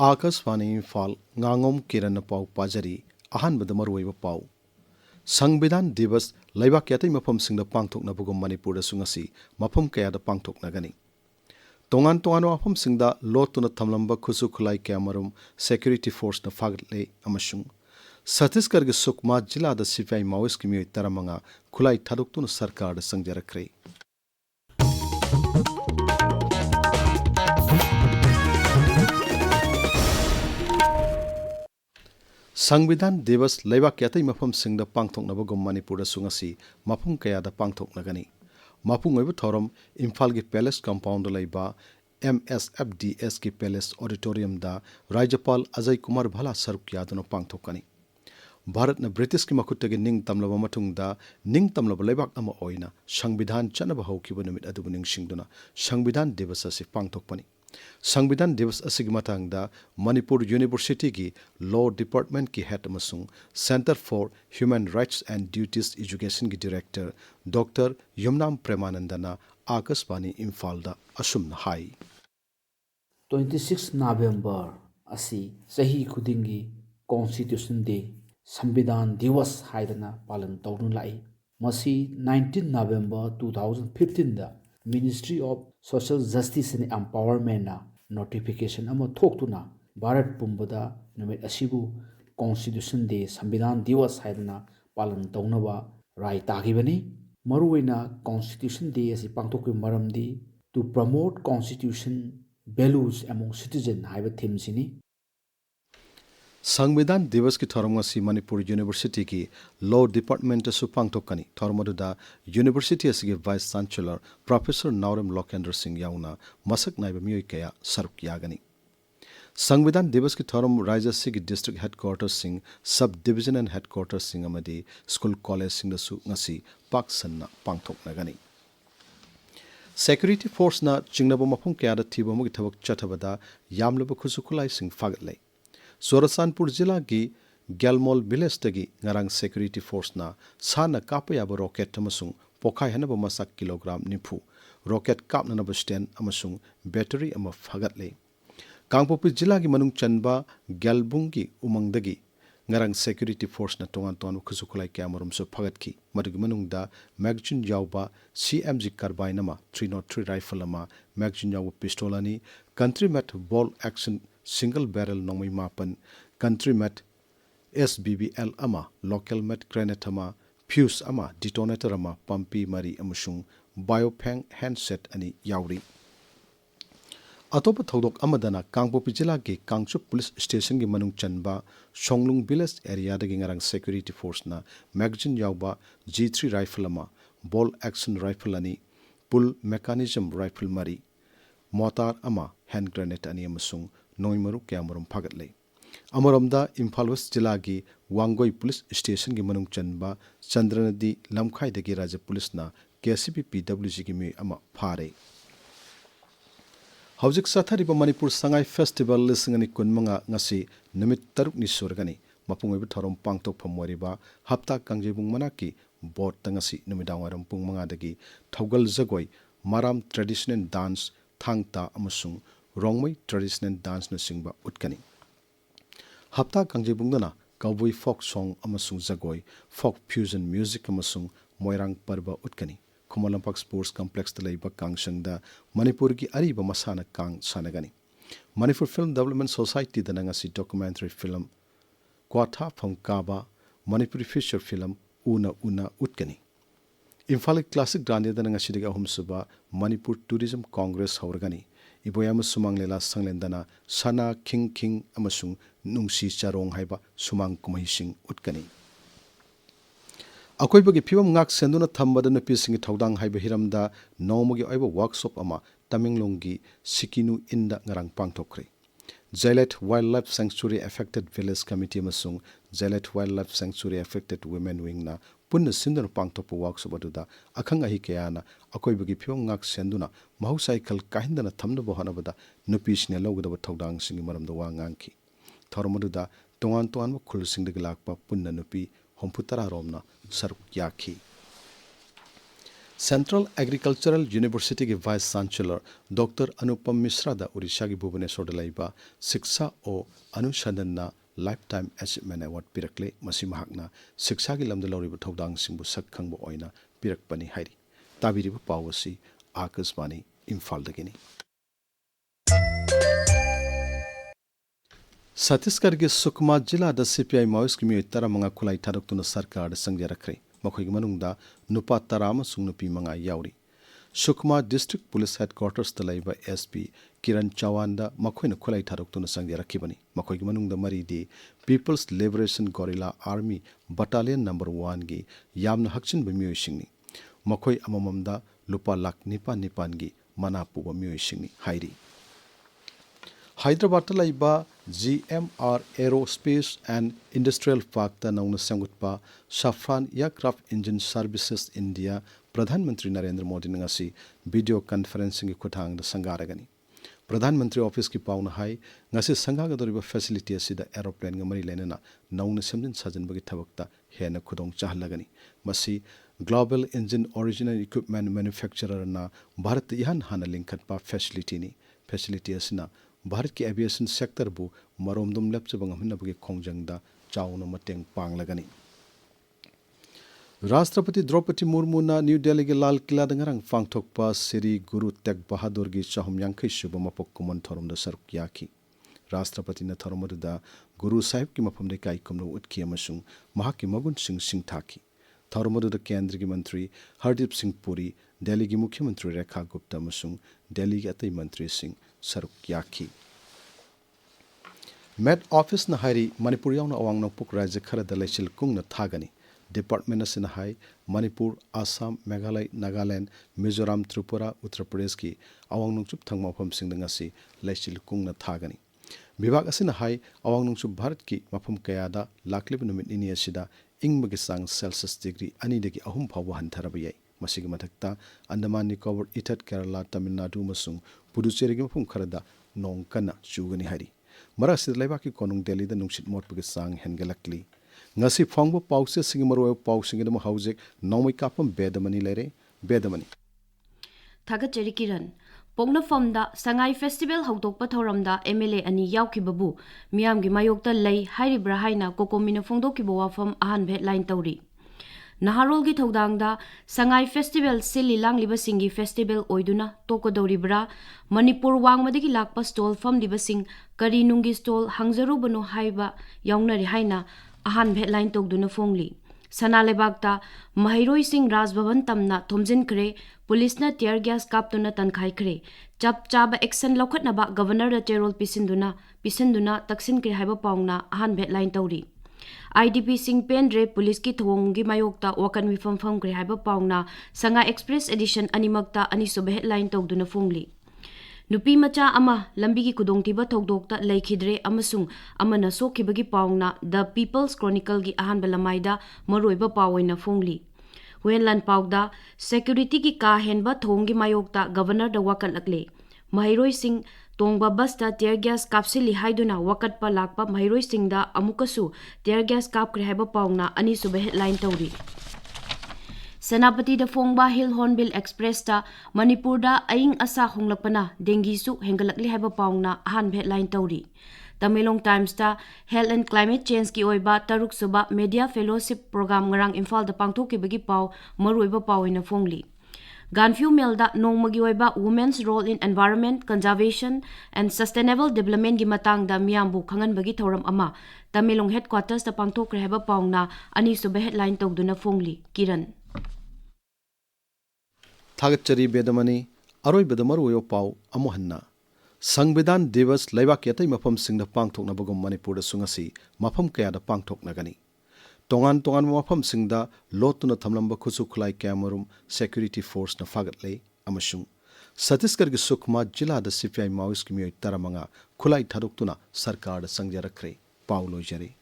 Akashvani Imphal Ngangom Kiran pau pajari ahanbada maruiba pau संविधान दिवस लैबाक यातै मफमसिंगदा पांगथोकनाबगुम Manipur सुंगसी मफम कयादा पांगथोकनागनी तोंगान तोंगान मफमसिंगदा लोटुना थमलंबा खुसु खुलाई कयामरुम security force न फागले अमसुंग छत्तीसगढ़ के सुकमा जिला सिपाही माओइस्ट की मियोय तरमंगा खुलाई थादोक्तुना सरकार संजरखरे संविधान दिवस लैबाक यातै मफमसिंगदा पांगथोकनाबगुम मणिपुर सुंगसी मफम कयादा पांगथोकनागनी मपुंग ओइब थोरम इम्फाल की पैलेस कंपाउंड लैबा MSFDS की पैलेस ऑडिटोरियम दा राज्यपाल अजय कुमार भला सरुक यादुना पांगथोकनी भारत न ब्रिटिश की मखुत्तगी निंग तमलबा मतुंगदा निंग तमलबा लैबाक अमा ओइना संविधान चनबा हौकिबा नुमित अदुबु निंगसिंगदुना संविधान दिवस असे पांगथोकपनी संविधान दिवस असिगी मतंगदा मणिपुर यूनिवर्सिटी की लॉ डिपार्टमेंट की हेड अमसुंग centre for human rights and duties education की डायरेक्टर डॉक्टर यमुनाम प्रेमानंदना आकाशवाणी इम्फाल दा असुमना हाई 26 नवंबर असी सही खुदिंगी कॉन्स्टिट्यूशन डे संविधान दिवस हाइदना पालन तौदुन लाई मसी 19 नवंबर 2015 दा ministry of social justice and empowerment ना नोटिफिकेशन अमा थोक्तुना भारत पुंबदा नुमित असिबु कॉन्स्टिट्यूशन डे संविधान दिवस हाइदना पालन तौनबा राय तागिबनी मरुवैना कॉन्स्टिट्यूशन डे असि पांगथोकि मरमदी to promote constitution values among citizen हाइबा थीम सिनी संविधान दिवस की थोरमसी मणिपुर यूनिवर्सिटी की लॉ डिपार्टमेंट पांगथोकनी थोरमदुदा यूनिवर्सिटी असगी vice chancellor professor Naorem Lokendra Singh याउना मसक नाइबा मियोय कया सरुक यागनी संविधान दिवस की थोरम राज्य की डिस्ट्रिक्ट हेडक्वार्टर्स सिंह सब डिवीजन एंड हेडक्वार्टर्स सिंह अमदी स्कूल कॉलेज सिंह दसु ngasi पाक सन्ना पांगथोकनागनी सिक्योरिटी फोर्स ना चिंगनबो मफम कयादा थीबो मुगी थबक चथबदा यामलबो खुसुखुलाई सिंह फागले सोरसानपुर जिला की गैलमोल विलेज तगी ngarang सिक्योरिटी फोर्स ना साना कापयाबो रॉकेट अमसुंग पोखाय हनबो मsak किलोग्राम निफु रॉकेट कापननबो स्टैंड अमसुंग बैटरी अमा फागतले कांगपोपी जिला की मनुंग चनबा गैलबुंग की उमंगदगी ngarang सिक्योरिटी फोर्स ना तोंगान तोंगान खुसुखुलाई क्यामरुम सु फागतकी मदुगी मनुंगदा मैगजीन यावबा CMG कार्बाइन अमा 303 राइफल अमा मैगजीन यावबा पिस्टल अनि country made ball action single barrel नोंगमेइकापम कंट्री मेट SBBL अमा लोकल मेट ग्रेनेड अमा फ्यूज अमा डिटोनेटर अमा पंपी मरी अमसुंग बायोफेंग हैंडसेट अनि यावरी अतोप थौदोक अमदना कांगपोपी जिला के कांगचुप पुलिस स्टेशन की मनुंग चनबा सोंगलुंग विलेज एरिया दगी ngarang सिक्योरिटी फोर्स ना मैगजीन यावबा G3 राइफल अमा बॉल एक्शन राइफल अनि पुल मैकेनिज्म राइफल मरी मोटार अमा हैंड ग्रेनेड अनि अमसुंग नोइमरु क्यामरुम फागतले अमरमदा इम्फाल वेस्ट जिला की वांगोई पुलिस स्टेशन की मनुंग चनबा चंद्रनदी लमखाई दगी राज्य पुलिस ना KCP PWG की मी अमा फारे हौजिक साथारिबा Manipur Sangai festival लिसिंगनी कुनमंगा ngasi नुमित तरुकनी सुरगनी मपुंगोइब theorem पांगथोकफम वरिबा हप्ता कांगजेबुंग मनाकी बोर्ड तंगसी नुमिदांवारम पुंग मंगादगी थौगल जगोई माराम ट्रेडिशनल डांस थांगता अमसुंग रोंगमई ट्रेडिशनल डांस न सिंगबा उटकनी हप्ता कांगजेबुंगदना काउबॉय फोक सॉन्ग अमसुंग जगोई फोक फ्यूजन म्यूजिक अमसुंग मोयरांग पर्व उटकनी खुमलंपाक स्पोर्ट्स कॉम्प्लेक्स तलैबा कांगसंगदा मणिपुर की अरीबा मसाना कांग सानगनी मणिपुर फिल्म डेवलपमेंट सोसाइटी दनंगसी डॉक्यूमेंट्री फिल्म क्वाथा फंकाबा मणिपुरी फीचर फिल्म उना उना उटकनी इम्फाल क्लासिक ग्रांडे दनंगसी दिगा हुमसुबा मणिपुर टूरिज्म कांग्रेस हौरगनी इबोयाम सुमांगलेला संगलेंदना सना खिंग खिंग अमसुंग नुंगसी चारोंग हाइबा Sumang कुमहिसिंग उटकनी अकोइबगी फिवम ngak senduna thambada nupisingi thodang haiba hiramda nomogi oiba workshop ama Tamenglonggi Sikinu inda ngarang pangthokre Jailet Wildlife Sanctuary Affected Village Committee amasung Jailet Wildlife Sanctuary Affected Women Wing na punna sinduna pangthokpa workshop aduda akhang ahi kayana akoibagi phibam ngak senduna mahusai khal kahindana thamna bohanabada nupisne logdaba thodang singi maramda wa ngangki thormaduda tongan tongan khul singdagi lakpa punna nupi होमपुतरा रोमना सरुक याखी central agricultural university के vice chancellor doctor Anupam Mishra दा उड़ीसा की भुवनेश्वर लाइबा शिक्षा ओ अनुसंधान life time achievement award पिरकले मसी महाकना शिक्षा की लमद लौरिब थौदांग सिंबु सखंगबो ओइना पिरकपनी हाइरी ताबिरिबो पावसी आकाशवाणी इम्फाल दगिनी। छत्तीसगढ़ के सुकमा जिला द सीपीआई माओइस्ट की मियोय तरामंगा खुलाई थादोक्तुना सरकार संजरखरे मखोइग मनुंगदा नुपा तराम सुंग नुपी मंगा यावरी। सुकमा डिस्ट्रिक्ट पुलिस हेडक्वार्टर्स तलाइबा एसपी किरण चौहान दा मखोइना खुलाई थादोक्तुना संजरखिबनी मखोइग मनुंगदा मरीदी people's liberation guerrilla army battalion number 1 गी यामना हक्चिन मियोयसिंगनी मखोइ अमममदा लुपा लाख निपा निपानगी मना पुबा मियोयसिंगनी हाइरी। हैदराबाद लाइबा GMR aerospace and industrial park नौना सेंगुटपा Safran aircraft engine services India प्रधानमंत्री नरेंद्र मोदी ने वीडियो कॉन्फ्रेंसिंग की खुथांग संगारगनी। प्रधानमंत्री ऑफिस की पाउन हाई संगागदोरिबा फैसिलिटी असिदा एरोप्लेन ग मरी लेना नौना सेमजिन साजनबगी थबकता हेना खुदोंग चाहलगनी। मसी global engine original equipment manufacturer ना भारत इहान हाना लिंखटपा फैसिलिटी असिना भारत की एविएशन सेक्टर बु मरोमदुम लेप्चबंगमनबगी खोंजंगदा चाउना मतेंग पांगलगनी। राष्ट्रपति द्रौपदी मुर्मू ना न्यू दिल्ली के लाल किला दंगरंग पांगथोकपा श्री गुरु तेग बहादुर की चाहुम यांखै सुब मपक कुमन थोरमदा सरुक याखी। राष्ट्रपति ने थोरमदा गुरु साहिब की मफमदे काइकुमनो उतकी अमसुंग महाकी मगुन सिंह सिंगथाकी। थोरमदा केंद्र की मंत्री हरदीप सिंह पुरी, दिल्ली की मुख्यमंत्री रेखा गुप्ता अमसुंग दिल्ली के अतई मंत्री सिंह सरुक याखी। मेट ऑफिस न हाइरी मणिपुर यावना अवांग नोंगपुक राज्य खरदा लैसिल कुंग न थागनी। डिपार्टमेंट से हाई मणिपुर, आसाम, मेघालय, नागालैंड, मिजोराम, त्रिपुरा, उत्तर प्रदेश की अवांग नोंगचुप थंग मफम सिंह लैसिल कुंग न थागनी। विभाग असिना हाई अवांग नोंगचुप भारत की मफम कयादा लाक्लिब नुमित निनी असिदा इंगबगी सांग सेल्सियस डिग्री 2 अहुम फावबा हंथरबा याई। मसिग मथक्ता अंडमान निकोबार, इथत, केरला, तमिलनाडु मसुंग पुडुचेरी की मफम खरदा नोंग कन्ना चुगनी हारी। मरा सिद लैबाकी कोनुंग दिल्ली द नुंगसित मोटबगी सांग हेनगलकली। ngasi phongbo pause singi maro pausingi dum haujek Nongmeikapam Bedamani lere Bedamani Thagachari Kiran Pongnafamda Sangai Festival Hautokpa Thoramda MLA ani yaukibabu miyamgi mayokta lei hairibra haina kokomina phongdokibo wafam ahan headline tawri Naharolgi thodangda Sangai Festival sili langliba singi festival oiduna tokodoribra Manipur wangmadagi lakpa stall famdibasing kari nungi stall hangjarubano haiba yaungnari haina ahan headline togduna fongli Sanalebagta Mahiroi Singh Rajbhavan tamna thomjin kre police na tear gas kaptuna tankhai kre chap chaba action lokhatnaba governor da cherol pisinduna taksin kre haiba paungna ahan headline tawri IDP Singh Pendre police ki thonggi mayokta wakan mifam fam kre haiba paungna Sanga Express edition animakta ani sub headline togduna fongli Nupi macha ama lambi ki kudongtiba thogdokta leikhidre amasung amana sokibagi paungna The People's Chronicle gi ahan balamaida maroiba pawoina fongli Wenlan paugda security ki ka henba thonggi mayokta governor da wakat lakle Mahiroi Singh tongba basta tear gas kapsili haiduna wakat pa lakpa Mahiroi Singh da amukasu tear gas kap kre haiba paungna ani sub headline tawri Senapati da Fongba Hill Hornbill Express ta Manipur da aing asa honglakpana dengi su hengalakli haiba paungna ahan headline tawri Tamilong Times ta Health and Climate Change ki oiba taruk suba media fellowship program ngarang Imphal da pangthokibagi paw maruiba pawina fongli Ganfu Melda nongmagi oiba women's role in environment conservation and sustainable development gi matang da miyambu khangan bagi thoram ama Tamilong headquarters da pangthokre haiba paungna ani sub headline togduna fongli Kiran Thagachari Bedamani Aroi Bedamaru Pau Amohanna Sangbidan Divas Laibak Yatai Mapam Sing the Pangtok Nabagum Manipur Sungasi Mapam Kaya the Pangtok Nagani Tongan Mapam Sing the Lotuna Tamlamba Kusukulai Kamarum Security Force na Fagatle Amashung Satisgar Sukma Jila the CPI Maoist Kimi Taramanga Kulai Taruktuna Sarkar Sangjarakre Paulo Jari